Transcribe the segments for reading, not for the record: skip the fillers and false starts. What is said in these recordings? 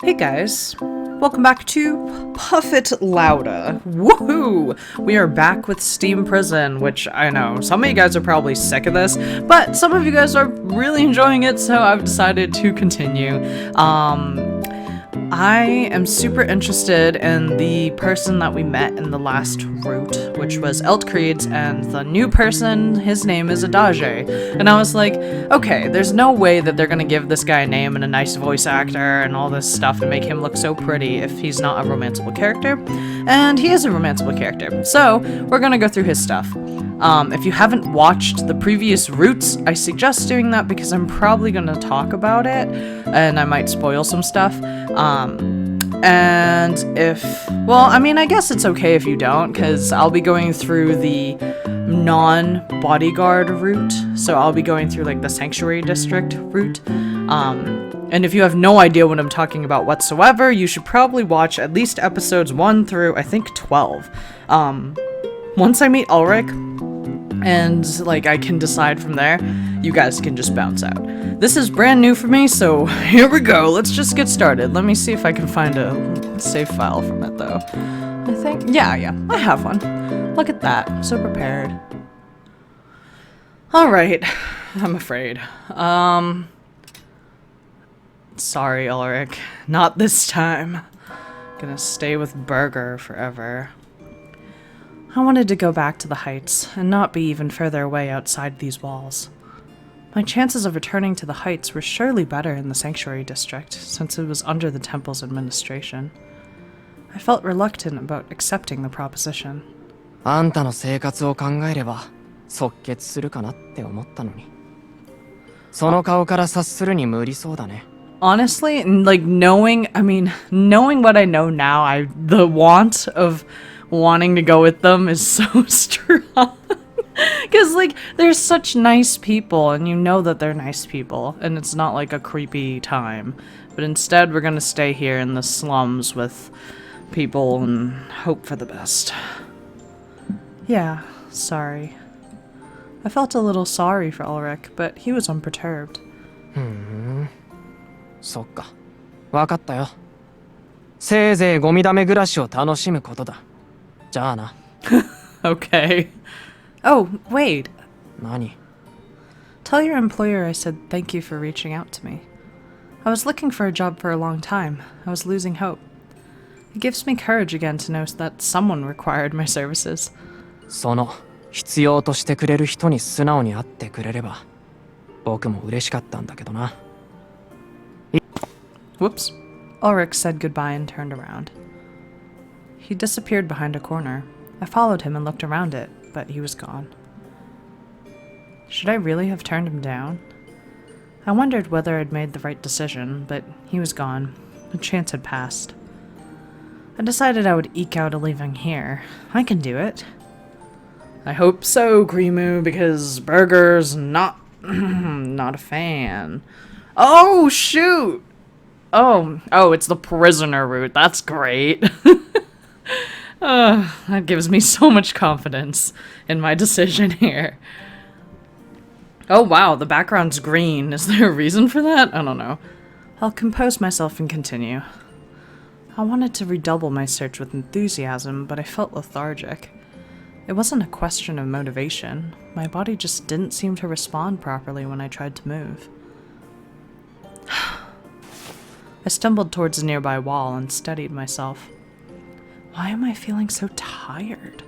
Hey guys, welcome back to Puff It Louda. Woohoo! We are back with Steam Prison, which I know some of you guys are probably sick of this, but some of you guys are really enjoying it, so I've decided to continue. I am super interested in the person that we met in the last route, which was Eltcreeds, and the new person, his name is Adage. And I was like, okay, there's no way that they're gonna give this guy a name and a nice voice actor and all this stuff and make him look so pretty if he's not a romanceable character. And he is a romanceable character. So, we're gonna go through his stuff. If you haven't watched the previous routes, I suggest doing that because I'm probably going to talk about it and I might spoil some stuff. And I guess it's okay if you don't, because I'll be going through the non-bodyguard route. So I'll be going through like the Sanctuary District route. And if you have no idea what I'm talking about whatsoever, you should probably watch at least episodes 1 through, I think, 12. Once I meet Ulrich, and like I can decide from there, you guys can just bounce out. This is brand new for me, so here we go. Let's just get started. Let me see if I can find a save file from it though. I think, yeah, I have one. Look at that, I'm so prepared. Alright, I'm afraid. Sorry Ulrich, not this time. Gonna stay with Burger forever. I wanted to go back to the Heights, and not be even further away outside these walls. My chances of returning to the Heights were surely better in the Sanctuary District, since it was under the Temple's administration. I felt reluctant about accepting the proposition. あんたの生活を考えれば即決するかなって思ったのに。その顔から察するに無理そうだね。 Honestly, like knowing what I know now, the want of wanting to go with them is so strong. Because, like, they're such nice people, and you know that they're nice people, and it's not like a creepy time. But instead, we're gonna stay here in the slums with people and hope for the best. Yeah, sorry. I felt a little sorry for Ulrich, but he was unperturbed. そっか。わかったよ。せいぜいゴミ溜め暮らしを楽しむことだ。じゃあな。Okay. Oh, wait. 何? Tell your employer I said thank you for reaching out to me. I was looking for a job for a long time. I was losing hope. It gives me courage again to know that someone required my services. その必要としてくれる人に素直に会ってくれれば僕も嬉しかったんだけどな。 Whoops. Ulrich said goodbye and turned around. He disappeared behind a corner. I followed him and looked around it, but he was gone. Should I really have turned him down? I wondered whether I'd made the right decision, but he was gone. A chance had passed. I decided I would eke out a leaving here. I can do it. I hope so, Grimu, because Burger's not not a fan. Oh, shoot! Oh, it's the prisoner route. That's great. That gives me so much confidence in my decision here. Oh wow, the background's green. Is there a reason for that? I don't know. I'll compose myself and continue. I wanted to redouble my search with enthusiasm, but I felt lethargic. It wasn't a question of motivation. My body just didn't seem to respond properly when I tried to move. I stumbled towards a nearby wall and steadied myself. Why am I feeling so tired?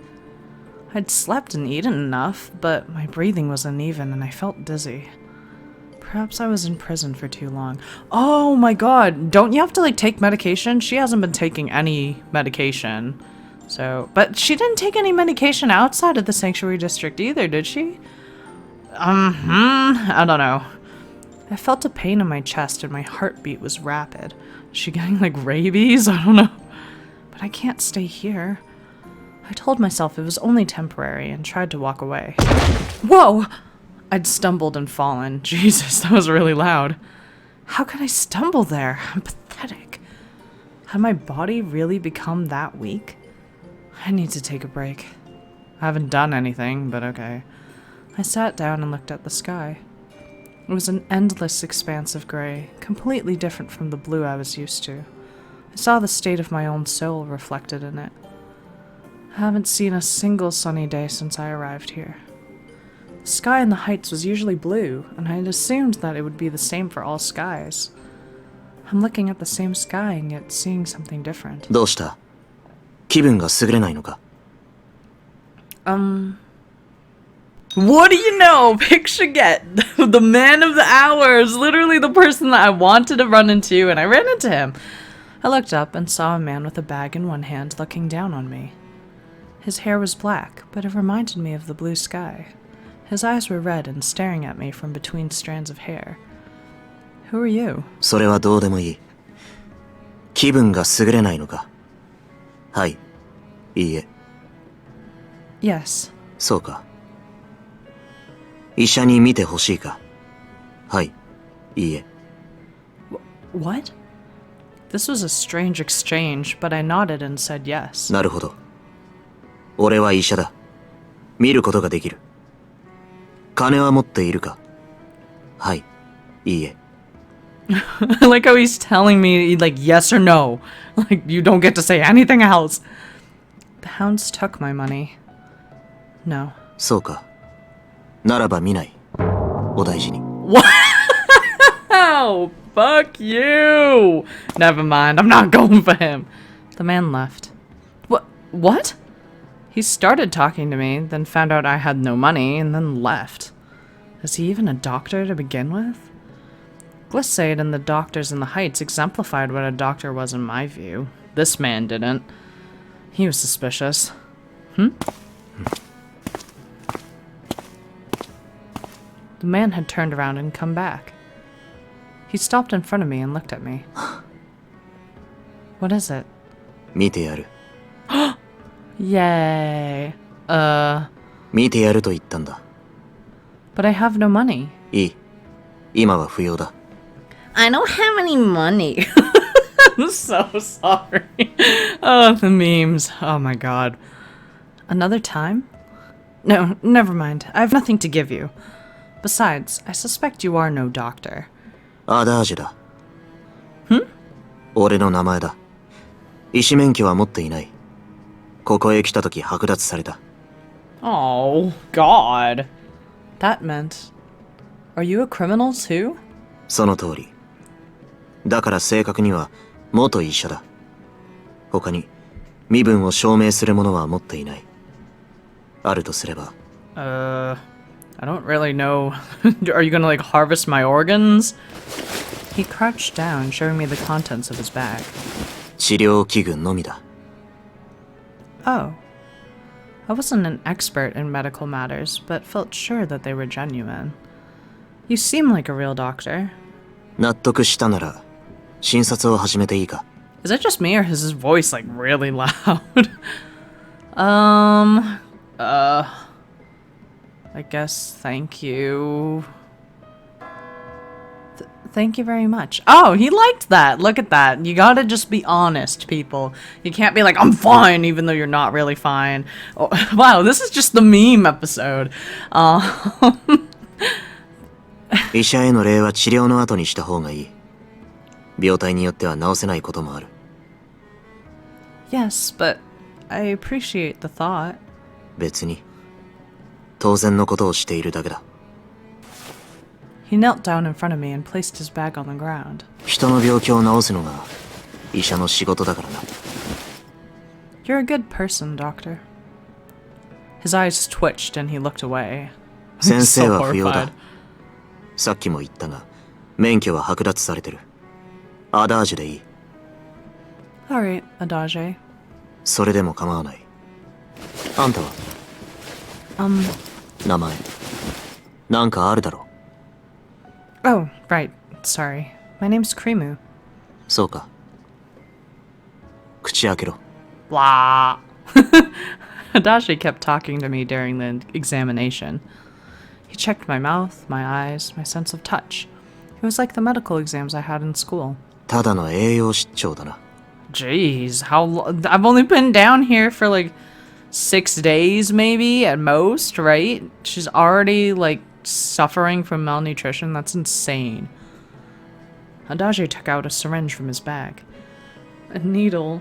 I'd slept and eaten enough, but my breathing was uneven and I felt dizzy. Perhaps I was in prison for too long. Oh my god, don't you have to like take medication? She hasn't been taking any medication. But she didn't take any medication outside of the Sanctuary District either, did she? I don't know. I felt a pain in my chest and my heartbeat was rapid. Is she getting like rabies? I don't know. But I can't stay here. I told myself it was only temporary and tried to walk away. Whoa! I'd stumbled and fallen. Jesus, that was really loud. How could I stumble there? I'm pathetic. Had my body really become that weak? I need to take a break. I haven't done anything, but okay. I sat down and looked at the sky. It was an endless expanse of gray, completely different from the blue I was used to. I saw the state of my own soul reflected in it. I haven't seen a single sunny day since I arrived here. The sky in the heights was usually blue, and I had assumed that it would be the same for all skies. I'm looking at the same sky and yet seeing something different. どうした?気分が優れないのか? What do you know? Picture get. The man of the hour is literally the person that I wanted to run into, and I ran into him. I looked up and saw a man with a bag in one hand looking down on me. His hair was black, but it reminded me of the blue sky. His eyes were red and staring at me from between strands of hair. Who are you? それはどうでもいい。気分が優れないのか? はい。いいえ。Yes. そうか。医者に見てほしいか? はい。いいえ。What? This was a strange exchange, but I nodded and said yes. なるほど。俺は医者だ。見ることができる。金は持っているか? はい。いいえ。I like how he's telling me, like, yes or no. Like, you don't get to say anything else. The hounds took my money. No. そうか。ならば見ない。お大事に。Wow! Fuck you! Never mind, I'm not going for him. The man left. What? He started talking to me, then found out I had no money, and then left. Is he even a doctor to begin with? Glissade and the doctors in the Heights exemplified what a doctor was in my view. This man didn't. He was suspicious. The man had turned around and come back. He stopped in front of me and looked at me. What is it? 見てやる。Yay. 見てやると言ったんだ。But I have no money. いい。今は不要だ。I don't have any money. I'm so sorry. Oh, the memes. Oh my god. Another time? No, never mind. I have nothing to give you. Besides, I suspect you are no doctor. Adage だ。俺の名前だ。医師免許は持っていない。ここへ来た時剥奪された。Oh, God. That meant... Are you a criminal too? その通り。だから正確には元医者だ。他に身分を証明するものは持っていない。あるとすれば。I don't really know. Are you gonna, like, harvest my organs? He crouched down, showing me the contents of his bag. 治療器具のみだ。Oh. I wasn't an expert in medical matters, but felt sure that they were genuine. You seem like a real doctor. 納得したなら診察を始めていいか? Is it just me or is his voice, like, really loud? I guess thank you. Thank you very much. Oh, he liked that. Look at that. You gotta just be honest, people. You can't be like, I'm fine, even though you're not really fine. Oh, wow, this is just the meme episode. 医者への礼は治療の後にした方がいい。病態によっては治せないこともある。Yes, but I appreciate the thought. 別に。当然のことをしているだけだ。He knelt down in front of me and placed his bag on the ground. 人の病気を治すのが医者の仕事だからな。You're a good person, doctor. His eyes twitched and he looked away. 先生は不要だ。さっきも言ったが、免許は剥奪されてる。アダージュでいい。Alright, Adage. それでも構わない。あんたは名前。なんかあるだろう。Oh, right. Sorry. My name's Krimu. そうか。口開けろ。Blah. Adage kept talking to me during the examination. He checked my mouth, my eyes, my sense of touch. It was like the medical exams I had in school. ただの栄養失調だな。Jeez, I've only been down here for like 6 days maybe at most, right? She's already like suffering from malnutrition. That's insane. Adage took out a syringe from his bag. A needle.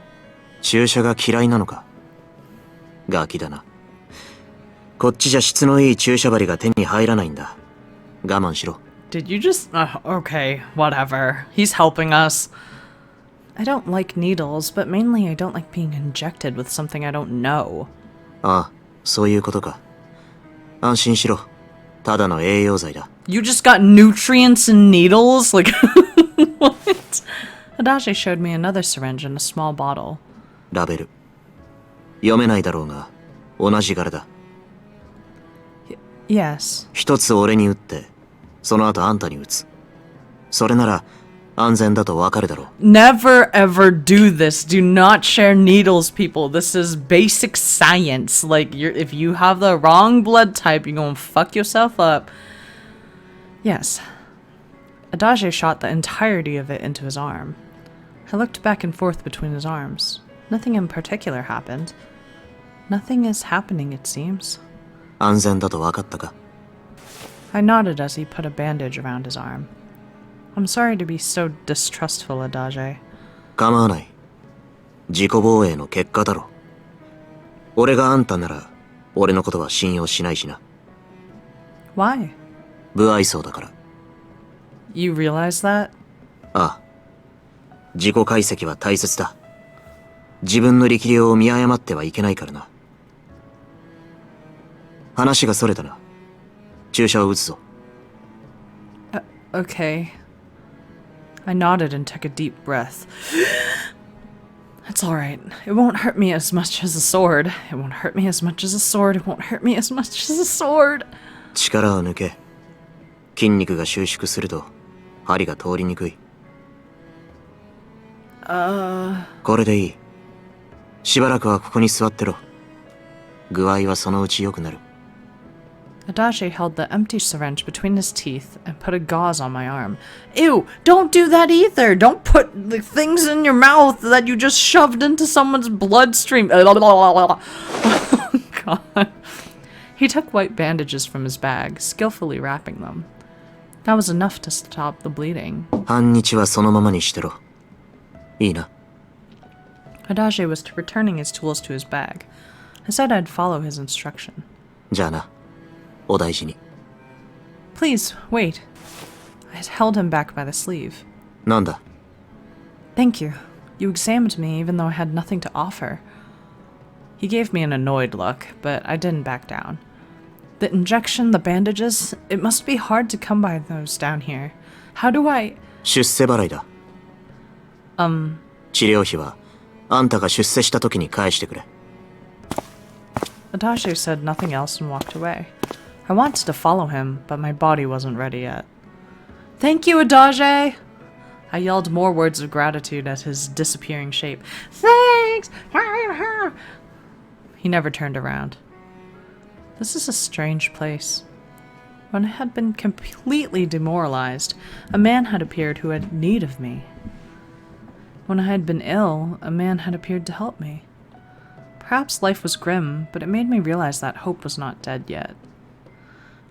注射が嫌いなのか。ガキだな。こっちじゃ質のいい注射針が手に入らないんだ。我慢しろ。Did you just... okay, whatever. He's helping us. I don't like needles, but mainly I don't like being injected with something I don't know. ああ、そういうことか。安心しろ。ただの栄養剤だ。You just got nutrients and needles? Like, what? Adage showed me another syringe and a small bottle. ラベル。読めないだろうが、同じ柄だ。Yes. 一つ俺に打って、その後あんたに打つ。それなら、安全だとわかるだろう。Never ever do this. Do not share needles, people. This is basic science. Like, if you have the wrong blood type, you're gonna fuck yourself up. Yes. Adage shot the entirety of it into his arm. I looked back and forth between his arms. Nothing in particular happened. Nothing is happening, it seems. 安全だとわかったか。I nodded as he put a bandage around his arm. I'm sorry to be so distrustful, Adage. 構わない。自己防衛の結果だろ。俺があんたなら、俺のことは信用しないしな。Why? 不愛想だから。You realize that? ああ。自己解析は大切だ。自分の力量を見誤ってはいけないからな。話がそれたな。注射を打つぞ。Okay. I nodded and took a deep breath. It's alright. It won't hurt me as much as a sword. It won't hurt me as much as a sword. It won't hurt me as much as a sword. 力を抜け。筋肉が収縮すると、針が通りにくい。これでいい。しばらくはここに座ってろ。具合はそのうち良くなる。Adage held the empty syringe between his teeth and put a gauze on my arm. Ew! Don't do that either! Don't put the things in your mouth that you just shoved into someone's bloodstream. Oh, God. He took white bandages from his bag, skillfully wrapping them. That was enough to stop the bleeding. 半日はそのままにしてろ。いいな。Adage was returning his tools to his bag. I said I'd follow his instruction. じゃあな。お大事に。Please, wait. I held him back by the sleeve. なんだ? Thank you. You examined me even though I had nothing to offer. He gave me an annoyed look, but I didn't back down. The injection, the bandages, it must be hard to come by those down here. How do I... 出世払いだ。治療費は、あんたが出世した時に返してくれ。Adage said nothing else and walked away. I wanted to follow him, but my body wasn't ready yet. Thank you, Adage! I yelled more words of gratitude at his disappearing shape. Thanks! He never turned around. This is a strange place. When I had been completely demoralized, a man had appeared who had need of me. When I had been ill, a man had appeared to help me. Perhaps life was grim, but it made me realize that hope was not dead yet.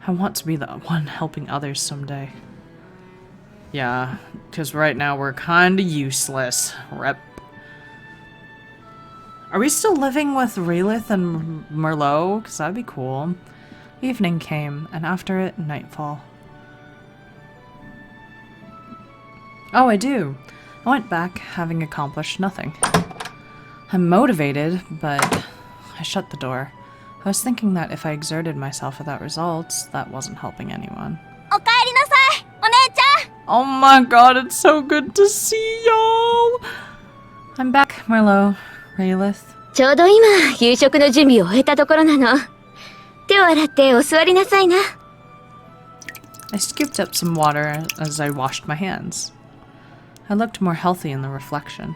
I want to be the one helping others someday. Yeah, because right now we're kinda useless. Rep. Are we still living with Relith and Merlot? Because that'd be cool. Evening came, and after it, nightfall. Oh, I do. I went back, having accomplished nothing. I'm motivated, but I shut the door. I was thinking that if I exerted myself without results, that wasn't helping anyone. Oh my god, it's so good to see y'all! I'm back, Merlot. Raylith. ちょうど今、夕食の準備を終えたところなの。手を洗ってお座りなさいな。I scooped up some water as I washed my hands. I looked more healthy in the reflection.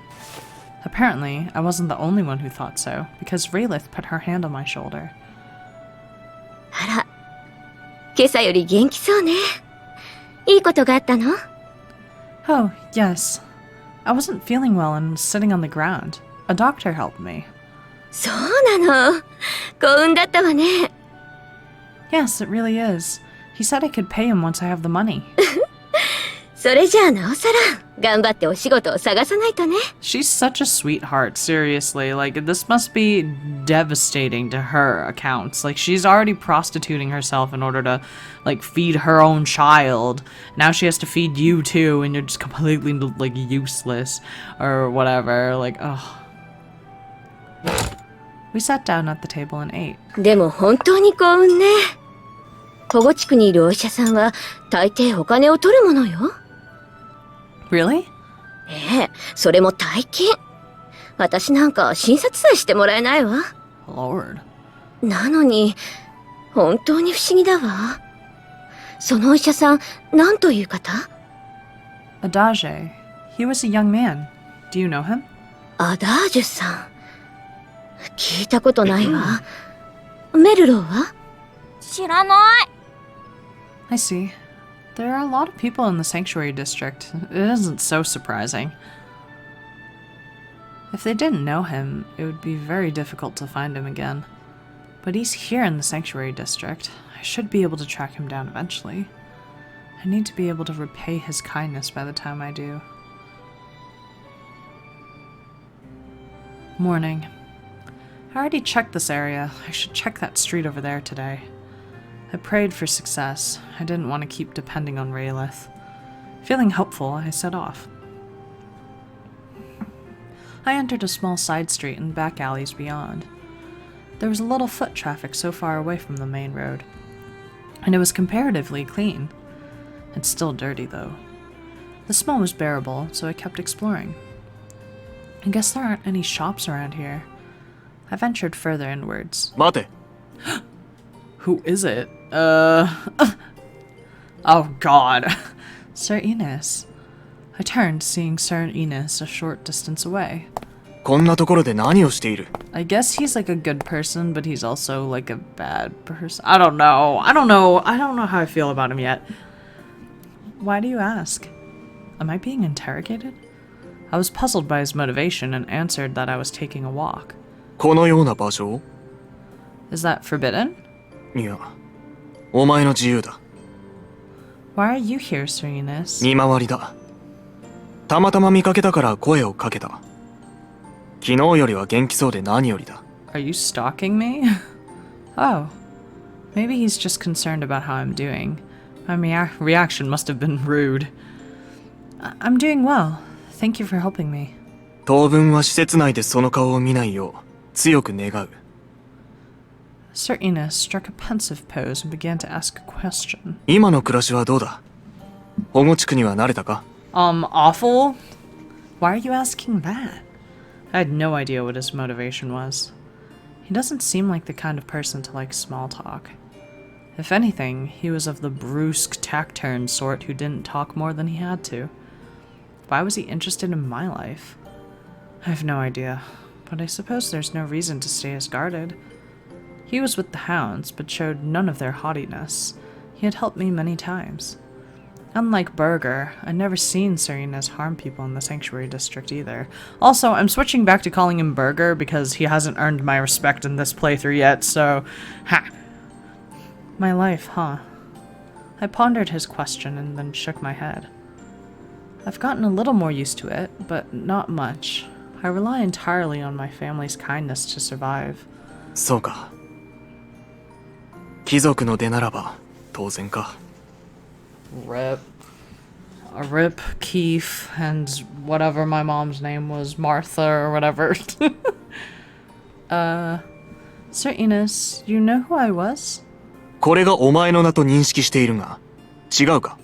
Apparently, I wasn't the only one who thought so, because Raylith put her hand on my shoulder. あら、今朝より元気そうね。いいことがあったの？ Oh, yes. I wasn't feeling well and was sitting on the ground. A doctor helped me. そうなの。幸運だったわね。Yes, it really is. He said I could pay him once I have the money. それじゃあなおさら頑張ってお仕事を探さないとね。 She's such a sweetheart, seriously. Like, this must be devastating to her accounts. Like, she's already prostituting herself in order to, like, feed her own child. Now she has to feed you too, and you're just completely, like, useless. Or whatever. Like, ugh. We sat down at the table and ate. でも本当に幸運ね。保護地区にいるお医者さんは大抵お金を取るものよ。Really? ええ、それも大金。私なんか診察さえしてもらえないわ。Lord. なのに、本当に不思議だわ。そのお医者さん、何という方？ Adage. He was a young man. Do you know him? アダージュさん。聞いたことないわ。メルローは？知らない。I see. There are a lot of people in the sanctuary district. It isn't so surprising. If they didn't know him, it would be very difficult to find him again. But he's here in the sanctuary district. I should be able to track him down eventually. I need to be able to repay his kindness by the time I do. Morning. I already checked this area. I should check that street over there today. I prayed for success. I didn't want to keep depending on Raelith. Feeling hopeful, I set off. I entered a small side street and back alleys beyond. There was a little foot traffic so far away from the main road, and it was comparatively clean. It's still dirty, though. The smell was bearable, so I kept exploring. I guess there aren't any shops around here. I ventured further inwards. 待て。 Who is it? Oh god. Sir Enos. I turned, seeing Sir Enos a short distance away. こんなところで何をしている？ I guess he's like a good person, but he's also like a bad person. I don't know. I don't know how I feel about him yet. Why do you ask? Am I being interrogated? I was puzzled by his motivation and answered that I was taking a walk. このような場所を？ Is that forbidden? いや、お前の自由だ。 Why are you here, Sir Enos? 見回りだ。たまたま見かけたから声をかけた。昨日よりは元気そうで何よりだ。Are you stalking me? Oh. Maybe he's just concerned about how I'm doing. My reaction must have been rude. I'm doing well. Thank you for helping me. 当分は施設内でその顔を見ないよう強く願う。 Sir Enos struck a pensive pose and began to ask a question. 今の暮らしはどうだ？保護地区には慣れたか？ Awful? Why are you asking that? I had no idea what his motivation was. He doesn't seem like the kind of person to like small talk. If anything, he was of the brusque, taciturn sort who didn't talk more than he had to. Why was he interested in my life? I have no idea, but I suppose there's no reason to stay as guarded. He was with the hounds, but showed none of their haughtiness. He had helped me many times. Unlike Burger, I'd never seen Sir Enos harm people in the Sanctuary District either. Also, I'm switching back to calling him Burger because he hasn't earned my respect in this playthrough yet, so... Ha! My life, huh? I pondered his question and then shook my head. I've gotten a little more used to it, but not much. I rely entirely on my family's kindness to survive. そうか。貴族の出ならば当然か。 Rip. Rip, Keith, and whatever my mom's name was, Martha or whatever. Sir Enos, you know who I was? これがお前の名と認識しているが、違うか？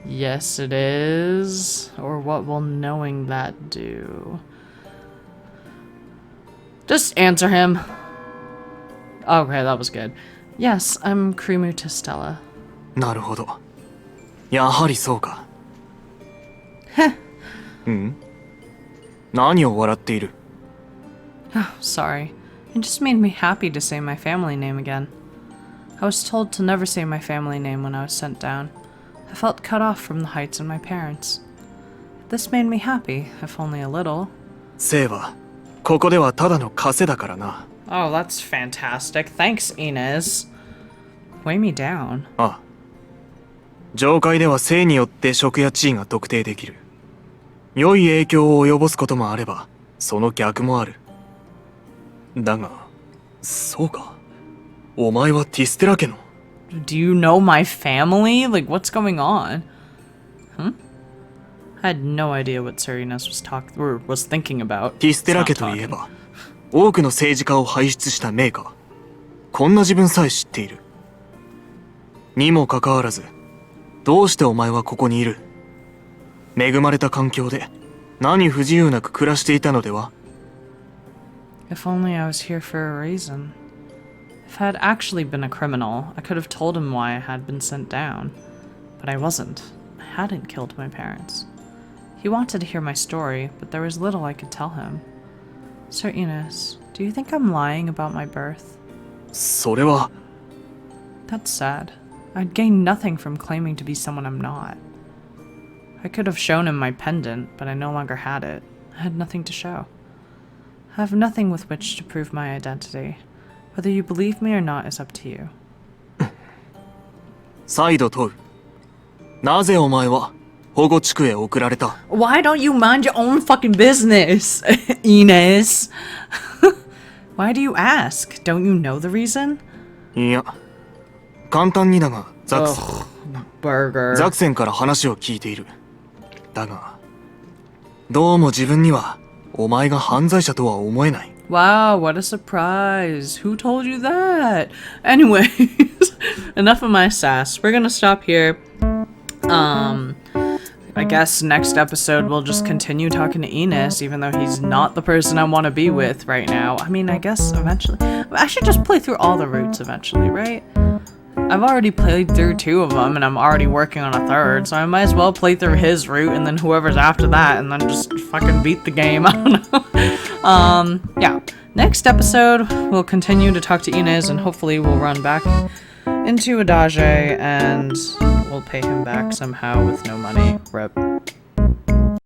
Yes it is. Or what will knowing that do? Just answer him. Okay, that was good. Yes, I'm Krimu Testella. なるほど。やはりそうか。ん？何を笑っている？ Oh, sorry. It just made me happy to say my family name again. I was told to never say my family name when I was sent down. I felt cut off from the heights and my parents. This made me happy, if only a little. 生はここではただの枷だからな。 Oh, that's fantastic. Thanks, Inez. weigh me down. ああ。上階では性によって職や地位が特定できる。良い影響を及ぼすこともあれば、その逆もある。だが、そうか。お前はティステラ家の。Do you know my family? Like, what's going on? I had no idea what Serenas was thinking about. ティステラ家といえば、多くの政治家を輩出した名家。こんな自分さえ知っている。にもかかわらず、どうしてお前はここにいる？恵まれた環境で何不自由なく暮らしていたのでは？ If only I was here for a reason. If I had actually been a criminal, I could have told him why I had been sent down. But I wasn't. I hadn't killed my parents. He wanted to hear my story, but there was little I could tell him. Sir Enos, do you think I'm lying about my birth? それは。 That's sad. I'd gain nothing from claiming to be someone I'm not. I could have shown him my pendant, but I no longer had it. I had nothing to show. I have nothing with which to prove my identity. Whether you believe me or not is up to you. 再度問う。なぜお前は保護地区へ送られた？ Why don't you mind your own fucking business, Ines? Why do you ask? Don't you know the reason? いや、簡単にだが、ザクBurger. センから話を聞いている。だが、どうも自分にはお前が犯罪者とは思えない。Wow, what a surprise. Who told you that? Anyways, enough of my sass. We're gonna stop here. I guess next episode we'll just continue talking to Enos, even though he's not the person I want to be with right now. I mean, I guess eventually. I should just play through all the routes eventually, right? I've already played through 2 of them, and I'm already working on a 3rd, so I might as well play through his route, and then whoever's after that, and then just fucking beat the game. I don't know. Yeah. Next episode, we'll continue to talk to Inez, and hopefully we'll run back into Adage, and we'll pay him back somehow with no money. Rip.